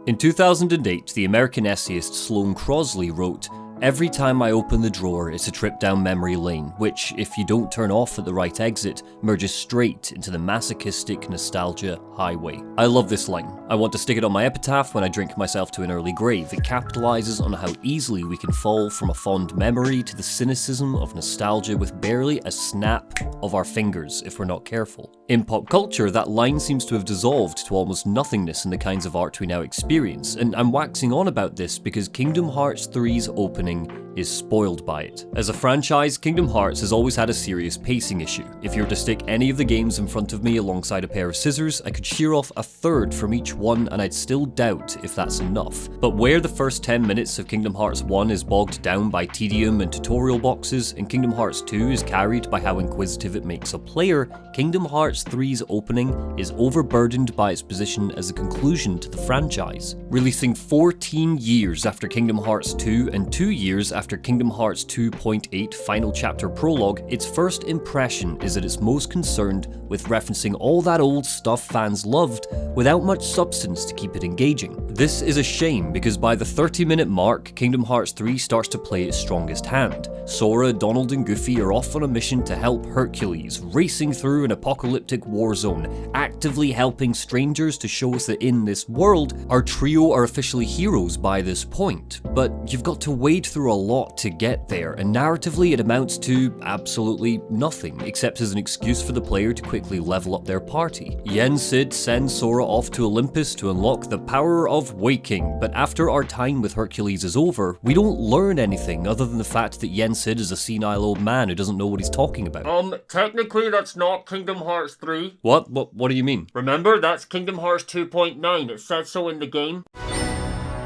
In 2008, the American essayist Sloane Crosley wrote, "Every time I open the drawer, it's a trip down memory lane, which, if you don't turn off at the right exit, merges straight into the masochistic nostalgia highway." I love this line. I want to stick it on my epitaph when I drink myself to an early grave. It capitalizes on how easily we can fall from a fond memory to the cynicism of nostalgia with barely a snap of our fingers if we're not careful. In pop culture, that line seems to have dissolved to almost nothingness in the kinds of art we now experience, and I'm waxing on about this because Kingdom Hearts 3's opening is spoiled by it. As a franchise, Kingdom Hearts has always had a serious pacing issue. If you were to stick any of the games in front of me alongside a pair of scissors, I could shear off a third from each one and I'd still doubt if that's enough. But where the first 10 minutes of Kingdom Hearts 1 is bogged down by tedium and tutorial boxes, and Kingdom Hearts 2 is carried by how inquisitive it makes a player, Kingdom Hearts 3's opening is overburdened by its position as a conclusion to the franchise. Releasing 14 years after Kingdom Hearts 2 and 2 years after Kingdom Hearts 2.8 Final Chapter Prologue, its first impression is that it's most concerned with referencing all that old stuff fans loved without much substance to keep it engaging. This is a shame because by the 30-minute mark, Kingdom Hearts 3 starts to play its strongest hand. Sora, Donald and Goofy are off on a mission to help Hercules, racing through an apocalyptic war zone, actively helping strangers to show us that in this world, our trio are officially heroes by this point. But you've got to wade through a lot to get there, and narratively it amounts to absolutely nothing, except as an excuse for the player to quickly level up their party. Yen Sid sends Sora off to Olympus to unlock the power of waking, but after our time with Hercules is over, we don't learn anything other than the fact that Yen Sid is a senile old man who doesn't know what he's talking about. Technically that's not Kingdom Hearts 3. What do you mean? Remember, that's Kingdom Hearts 2.9, it said so in the game.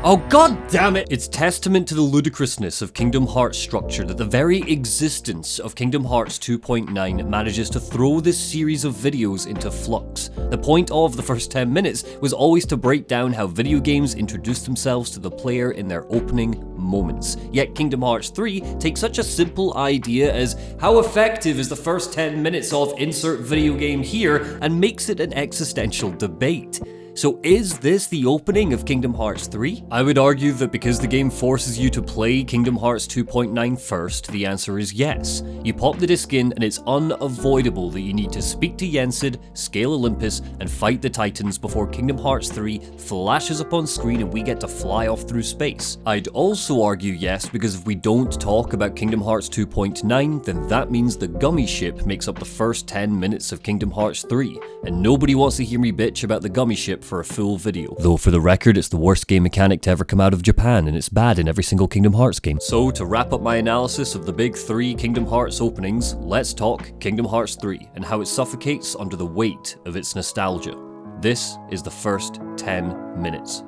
Oh god damn it! It's testament to the ludicrousness of Kingdom Hearts structure that the very existence of Kingdom Hearts 2.9 manages to throw this series of videos into flux. The point of the first 10 minutes was always to break down how video games introduce themselves to the player in their opening moments. Yet Kingdom Hearts 3 takes such a simple idea as how effective is the first 10 minutes of insert video game here and makes it an existential debate. So is this the opening of Kingdom Hearts 3? I would argue that because the game forces you to play Kingdom Hearts 2.9 first, the answer is yes. You pop the disc in and it's unavoidable that you need to speak to Yen Sid, scale Olympus, and fight the Titans before Kingdom Hearts 3 flashes up on screen and we get to fly off through space. I'd also argue yes, because if we don't talk about Kingdom Hearts 2.9, then that means the gummy ship makes up the first 10 minutes of Kingdom Hearts 3, and nobody wants to hear me bitch about the gummy ship for a full video. Though for the record, it's the worst game mechanic to ever come out of Japan, and it's bad in every single Kingdom Hearts game. So to wrap up my analysis of the big 3 Kingdom Hearts openings, let's talk Kingdom Hearts 3 and how it suffocates under the weight of its nostalgia. This is the first 10 minutes.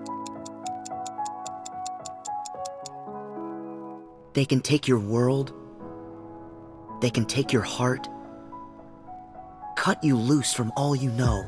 They can take your world. They can take your heart. Cut you loose from all you know.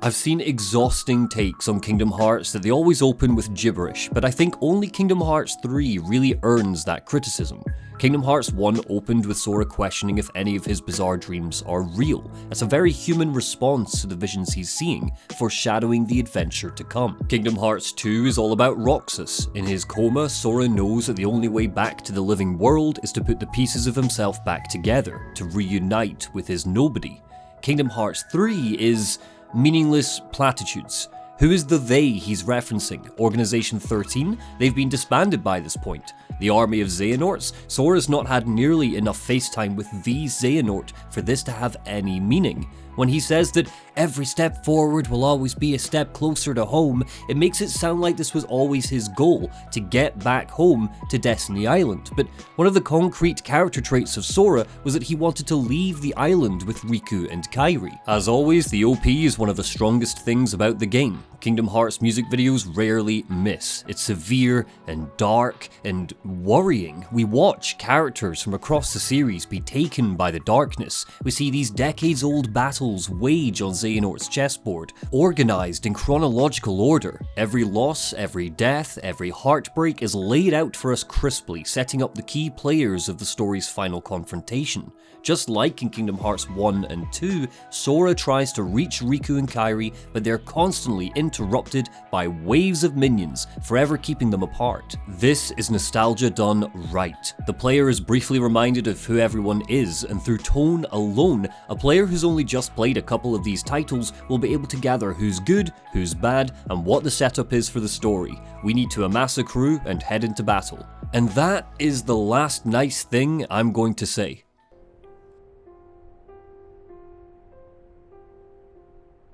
I've seen exhausting takes on Kingdom Hearts that they always open with gibberish, but I think only Kingdom Hearts 3 really earns that criticism. Kingdom Hearts 1 opened with Sora questioning if any of his bizarre dreams are real. That's a very human response to the visions he's seeing, foreshadowing the adventure to come. Kingdom Hearts 2 is all about Roxas. In his coma, Sora knows that the only way back to the living world is to put the pieces of himself back together, to reunite with his nobody. Kingdom Hearts 3 is meaningless platitudes. Who is the they he's referencing? Organization 13? They've been disbanded by this point. The army of Xehanorts? Sora's not had nearly enough face time with the Xehanort for this to have any meaning. When he says that every step forward will always be a step closer to home, it makes it sound like this was always his goal, to get back home to Destiny Island. But one of the concrete character traits of Sora was that he wanted to leave the island with Riku and Kairi. As always, the OP is one of the strongest things about the game. Kingdom Hearts music videos rarely miss. It's severe and dark and worrying. We watch characters from across the series be taken by the darkness. We see these decades-old battles wage on Xehanort's chessboard, organized in chronological order. Every loss, every death, every heartbreak is laid out for us crisply, setting up the key players of the story's final confrontation. Just like in Kingdom Hearts 1 and 2, Sora tries to reach Riku and Kairi, but they're constantly interrupted by waves of minions, forever keeping them apart. This is nostalgia done right. The player is briefly reminded of who everyone is, and through tone alone, a player who's only just played a couple of these titles will be able to gather who's good, who's bad, and what the setup is for the story. We need to amass a crew and head into battle. And that is the last nice thing I'm going to say.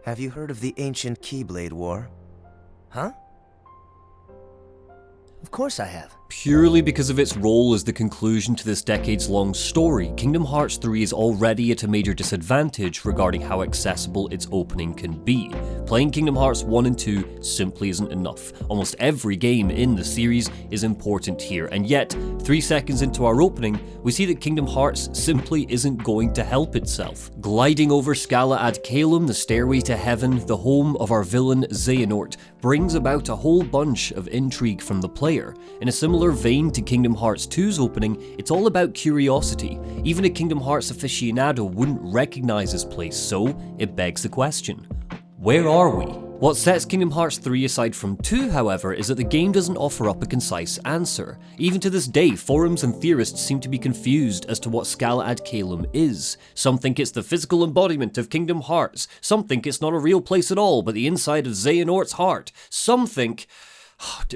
Have you heard of the ancient Keyblade War? Huh? Of course I have. Purely because of its role as the conclusion to this decades-long story, Kingdom Hearts 3 is already at a major disadvantage regarding how accessible its opening can be. Playing Kingdom Hearts 1 and 2 simply isn't enough. Almost every game in the series is important here, and yet, 3 seconds into our opening, we see that Kingdom Hearts simply isn't going to help itself. Gliding over Scala ad Caelum, the stairway to heaven, the home of our villain Xehanort, brings about a whole bunch of intrigue from the player. In a similar vein to Kingdom Hearts 2's opening, it's all about curiosity. Even a Kingdom Hearts aficionado wouldn't recognize this place, so it begs the question, where are we? What sets Kingdom Hearts 3 aside from 2, however, is that the game doesn't offer up a concise answer. Even to this day, forums and theorists seem to be confused as to what Scala ad Caelum is. Some think it's the physical embodiment of Kingdom Hearts. Some think it's not a real place at all, but the inside of Xehanort's heart. Some think...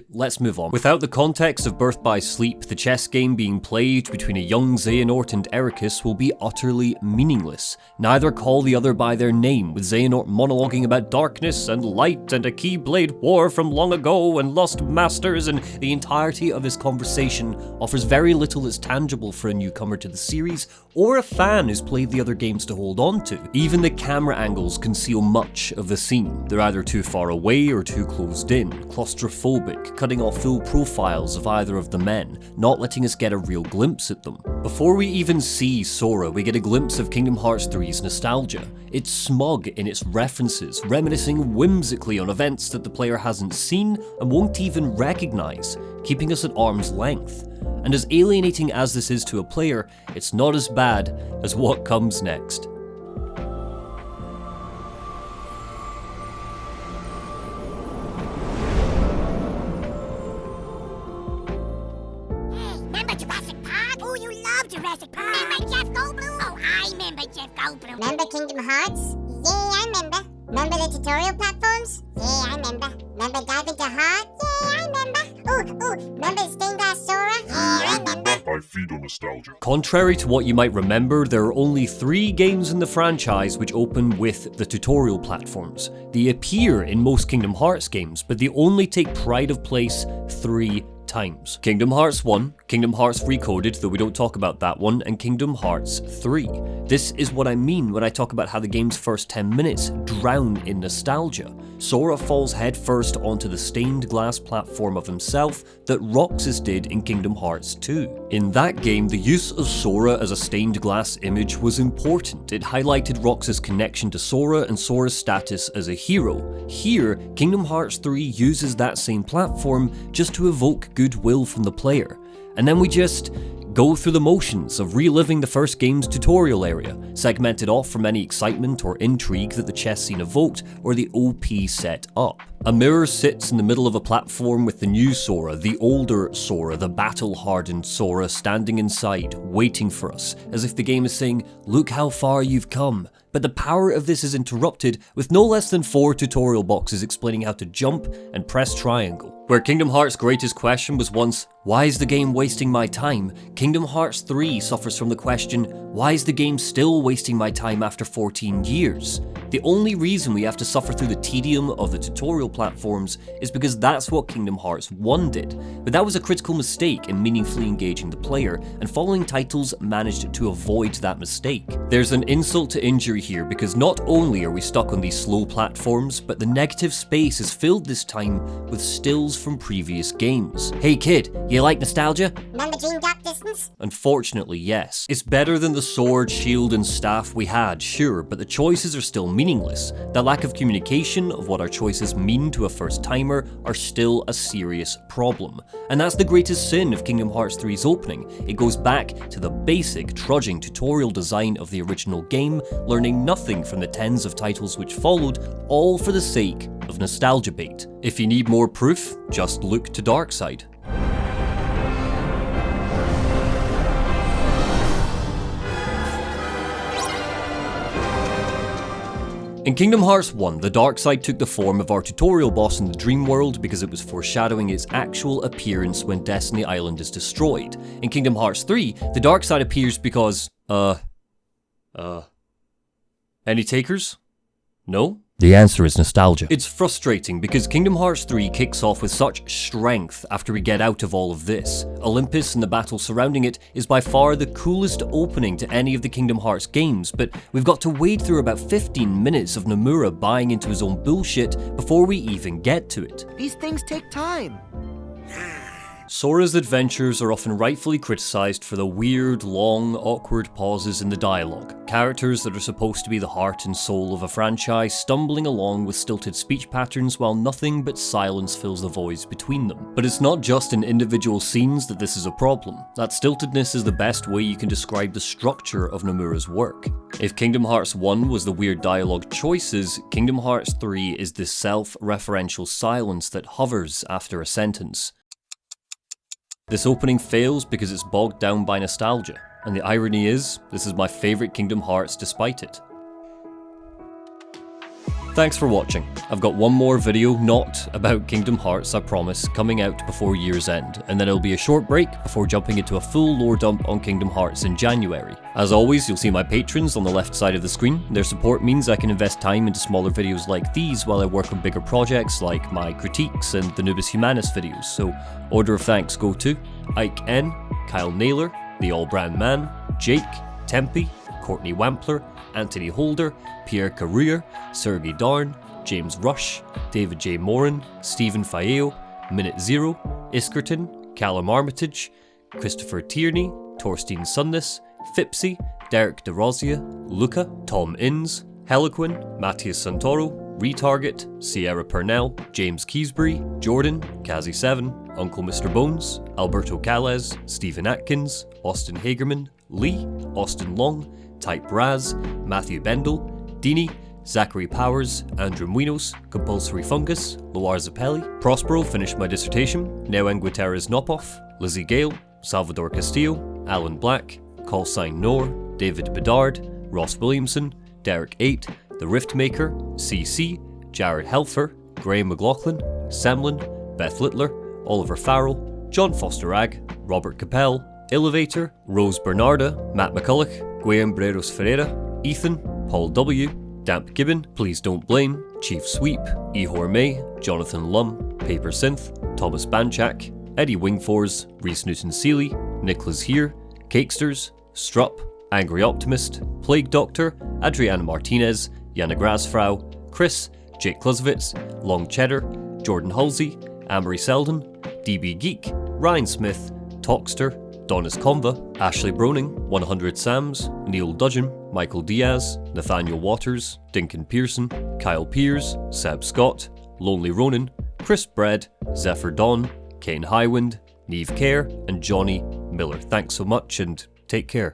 Let's move on. Without the context of Birth by Sleep, the chess game being played between a young Xehanort and Ericus will be utterly meaningless. Neither call the other by their name, with Xehanort monologuing about darkness and light and a Keyblade war from long ago and lost masters, and the entirety of his conversation offers very little that's tangible for a newcomer to the series or a fan who's played the other games to hold on to. Even the camera angles conceal much of the scene. They're either too far away or too closed in, claustrophobic, cutting off full profiles of either of the men, not letting us get a real glimpse at them. Before we even see Sora, we get a glimpse of Kingdom Hearts 3's nostalgia. It's smug in its references, reminiscing whimsically on events that the player hasn't seen and won't even recognise, keeping us at arm's length. And as alienating as this is to a player, it's not as bad as what comes next. Remember Jurassic Park? Oh, you love Jurassic Park. Remember Jeff Goldblum? Oh, I remember Jeff Goldblum. Remember Kingdom Hearts? Yeah, I remember. Remember the tutorial platforms? Yeah, I remember. Remember Dive into Heart? Yeah, I remember. Remember Stained Glass Sora? Yeah, I remember. I feed on nostalgia. Contrary to what you might remember, there are only 3 games in the franchise which open with the tutorial platforms. They appear in most Kingdom Hearts games, but they only take pride of place 3 times. Kingdom Hearts 1, Kingdom Hearts Recoded, though we don't talk about that one, and Kingdom Hearts 3. This is what I mean when I talk about how the game's first 10 minutes drown in nostalgia. Sora falls headfirst onto the stained glass platform of himself that Roxas did in Kingdom Hearts 2. In that game, the use of Sora as a stained glass image was important. It highlighted Roxas' connection to Sora and Sora's status as a hero. Here, Kingdom Hearts 3 uses that same platform just to evoke goodwill from the player. And then we just go through the motions of reliving the first game's tutorial area, segmented off from any excitement or intrigue that the chess scene evoked or the OP set up. A mirror sits in the middle of a platform with the new Sora, the older Sora, the battle-hardened Sora standing inside, waiting for us, as if the game is saying, "Look how far you've come." But the power of this is interrupted with no less than 4 tutorial boxes explaining how to jump and press triangle. Where Kingdom Hearts' greatest question was once, why is the game wasting my time? Kingdom Hearts 3 suffers from the question, why is the game still wasting my time after 14 years? The only reason we have to suffer through the tedium of the tutorial platforms is because that's what Kingdom Hearts 1 did. But that was a critical mistake in meaningfully engaging the player, and following titles managed to avoid that mistake. There's an insult to injury here because not only are we stuck on these slow platforms, but the negative space is filled this time with stills from previous games. Hey kid, you like nostalgia? Remember Dream Dark Distance? Unfortunately, yes. It's better than the sword, shield, and staff we had, sure, but the choices are still meaningless. The lack of communication of what our choices mean to a first-timer are still a serious problem. And that's the greatest sin of Kingdom Hearts 3's opening. It goes back to the basic, trudging tutorial design of the original game, learning nothing from the tens of titles which followed, all for the sake of of nostalgia bait. If you need more proof, just look to Darkside. In Kingdom Hearts 1, the Darkside took the form of our tutorial boss in the Dream World because it was foreshadowing its actual appearance when Destiny Island is destroyed. In Kingdom Hearts 3, the Darkside appears because, any takers? No? The answer is nostalgia. It's frustrating because Kingdom Hearts 3 kicks off with such strength after we get out of all of this. Olympus and the battle surrounding it is by far the coolest opening to any of the Kingdom Hearts games, but we've got to wade through about 15 minutes of Nomura buying into his own bullshit before we even get to it. These things take time. Sora's adventures are often rightfully criticised for the weird, long, awkward pauses in the dialogue. Characters that are supposed to be the heart and soul of a franchise stumbling along with stilted speech patterns while nothing but silence fills the voids between them. But it's not just in individual scenes that this is a problem. That stiltedness is the best way you can describe the structure of Nomura's work. If Kingdom Hearts 1 was the weird dialogue choices, Kingdom Hearts 3 is the self-referential silence that hovers after a sentence. This opening fails because it's bogged down by nostalgia, and the irony is, this is my favourite Kingdom Hearts despite it. Thanks for watching. I've got one more video not about Kingdom Hearts, I promise, coming out before year's end, and then it'll be a short break before jumping into a full lore dump on Kingdom Hearts in January. As always, you'll see my patrons on the left side of the screen. Their support means I can invest time into smaller videos like these while I work on bigger projects like my critiques and the Nubis Humanus videos, so order of thanks go to Ike N, Kyle Naylor, The All Brand Man, Jake, Tempe, Courtney Wampler, Anthony Holder, Pierre Carrier, Sergey Darn, James Rush, David J. Morin, Stephen Faeo, Minute Zero, Iskerton, Callum Armitage, Christopher Tierney, Torstein Sundness, Fipsy, Derek DeRosia, Luca, Tom Inns, Heliquin, Matthias Santoro, Retarget, Sierra Purnell, James Keysbury, Jordan, Kazi7, Uncle Mr. Bones, Alberto Calles, Stephen Atkins, Austin Hagerman, Lee, Austin Long, Type Raz, Matthew Bendel, Dini, Zachary Powers, Andrew Muinos, Compulsory Fungus, Loar Zappelli, Prospero finished my dissertation, Neoen Guterres Nopoff, Lizzie Gale, Salvador Castillo, Alan Black, Callsign Noor, David Bedard, Ross Williamson, Derek 8, The Riftmaker, CC, Jared Helfer, Graham McLaughlin, Semlin, Beth Littler, Oliver Farrell, John Foster Agg, Robert Capel, Elevator, Rose Bernarda, Matt McCulloch, Guillaume Breros Ferreira, Ethan, Paul W, Damp Gibbon, Please Don't Blame, Chief Sweep, Ehor May, Jonathan Lum, Paper Synth, Thomas Banchak, Eddie Wingfors, Reese Newton Seeley, Nicholas Here, Cakesters, Strupp, Angry Optimist, Plague Doctor, Adriana Martinez, Yana Grasfrau, Chris, Jake Kluzovitz, Long Cheddar, Jordan Halsey, Amory Selden, DB Geek, Ryan Smith, Talkster, Donis Conva, Ashley Broning, 100 Sams, Neil Dudgeon, Michael Diaz, Nathaniel Waters, Dinkin Pearson, Kyle Pears, Seb Scott, Lonely Ronan, Chris Bread, Zephyr Dawn, Kane Highwind, Neve Kerr, and Johnny Miller. Thanks so much and take care.